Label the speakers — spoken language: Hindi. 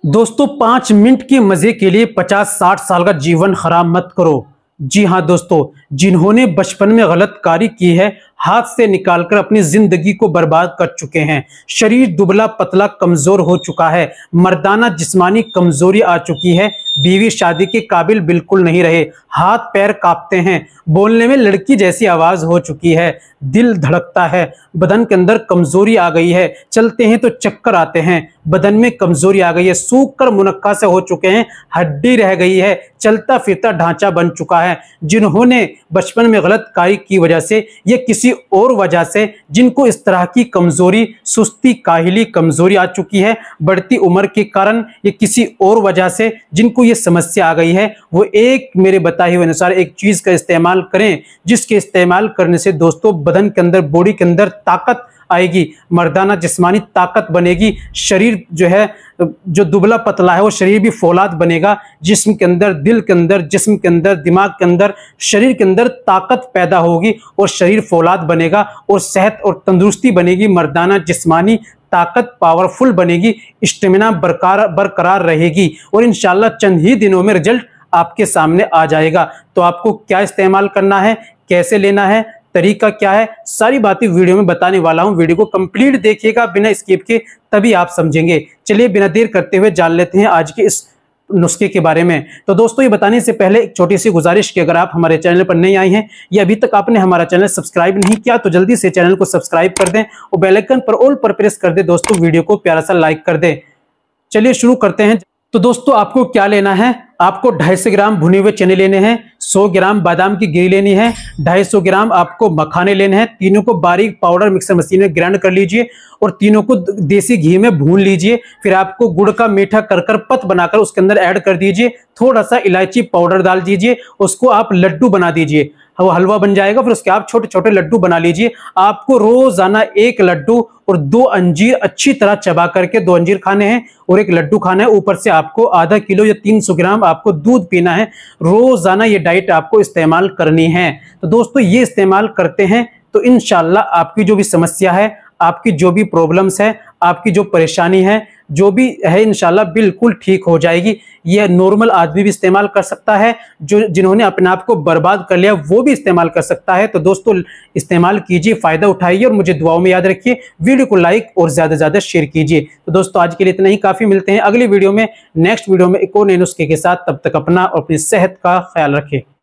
Speaker 1: दोस्तों 5 मिनट के मजे के लिए 50-60 साल का जीवन खराब मत करो। जी हाँ दोस्तों, जिन्होंने बचपन में गलत कार्य की है, हाथ से निकालकर अपनी जिंदगी को बर्बाद कर चुके हैं। शरीर दुबला पतला कमजोर हो चुका है, मर्दाना जिस्मानी कमजोरी आ चुकी है, बीवी शादी के काबिल बिल्कुल नहीं रहे, हाथ पैर कांपते हैं, बोलने में लड़की जैसी आवाज हो चुकी है, दिल धड़कता है, बदन के अंदर कमजोरी आ गई है, चलते हैं तो चक्कर आते हैं, बदन में कमजोरी आ गई है, सूख कर मुनक्का से हो चुके हैं, हड्डी रह गई है, चलता फिरता ढांचा बन चुका है। जिन्होंने बचपन में गलत कार्य की वजह से या किसी और वजह से जिनको इस तरह की कमजोरी, सुस्ती, काहिली, कमजोरी आ चुकी है, बढ़ती उम्र के कारण या किसी और वजह से जिनको ये समस्या आ गई है, वो एक मेरे बताए हुए अनुसार एक चीज का इस्तेमाल करें, जिसके इस्तेमाल करने से दोस्तों बदन के अंदर, बॉडी के अंदर ताकत आएगी, मर्दाना जिस्मानी ताकत बनेगी, शरीर जो है जो दुबला पतला है वो शरीर भी फौलाद बनेगा, जिस्म के अंदर, दिल के अंदर, जिस्म के अंदर, दिमाग के अंदर, शरीर के अंदर ताकत पैदा होगी और शरीर फौलाद बनेगा और सेहत और तंदुरुस्ती बनेगी, मर्दाना जिस्मानी ताकत पावरफुल बनेगी, स्टेमिना बरकरार रहेगी और इंशाल्लाह चंद ही दिनों में रिजल्ट आपके सामने आ जाएगा। तो आपको क्या इस्तेमाल करना है, कैसे लेना है, तरीका क्या है, सारी बातें वीडियो में बताने वाला हूं। वीडियो को कंप्लीट देखिएगा बिना स्किप के, तभी आप समझेंगे। चलिए बिना देर करते हुए जान लेते हैं आज के इस नुस्खे के बारे में। तो दोस्तों ये बताने से पहले एक छोटी सी गुजारिश कि अगर आप हमारे चैनल पर नए आए हैं या अभी तक आपने हमारा चैनल सब्सक्राइब नहीं किया तो जल्दी से चैनल को सब्सक्राइब कर दें और बेल आइकन पर ऑल पर प्रेस कर दें। दोस्तों वीडियो को प्यारा सा लाइक कर दें। चलिए शुरू करते हैं। तो दोस्तों आपको क्या लेना है, आपको 250 ग्राम भुने हुए चने लेने हैं, 100 ग्राम बादाम की गिरी लेनी है, 250 ग्राम आपको मखाने लेने हैं, तीनों को बारीक पाउडर मिक्सर मशीन में ग्राइंड कर लीजिए और तीनों को देसी घी में भून लीजिए। फिर आपको गुड़ का मीठा कर पत बनाकर उसके अंदर ऐड कर दीजिए, थोड़ा सा इलायची पाउडर डाल दीजिए, उसको आप लड्डू बना दीजिए, वो हलवा बन जाएगा। फिर उसके आप छोटे छोटे लड्डू बना लीजिए। आपको रोजाना 1 लड्डू और 2 अंजीर अच्छी तरह चबा करके 2 अंजीर खाने हैं और 1 लड्डू खाना है। ऊपर से आपको आधा किलो या 300 ग्राम आपको दूध पीना है। रोजाना ये डाइट आपको इस्तेमाल करनी है। तो दोस्तों ये इस्तेमाल करते हैं तो इंशाल्लाह आपकी जो भी समस्या है, आपकी जो भी प्रॉब्लम्स है, आपकी जो परेशानी है, जो भी है इंशाल्लाह बिल्कुल ठीक हो जाएगी। यह नॉर्मल आदमी भी इस्तेमाल कर सकता है, जो जिन्होंने अपने आप को बर्बाद कर लिया वो भी इस्तेमाल कर सकता है। तो दोस्तों इस्तेमाल कीजिए, फायदा उठाइए और मुझे दुआओं में याद रखिए। वीडियो को लाइक और ज्यादा से ज्यादा शेयर कीजिए। तो दोस्तों आज के लिए इतना ही काफी। मिलते हैं अगली वीडियो में, नेक्स्ट वीडियो में एक और नए नुस्खे के साथ। तब तक अपना और अपनी सेहत का ख्याल रखें।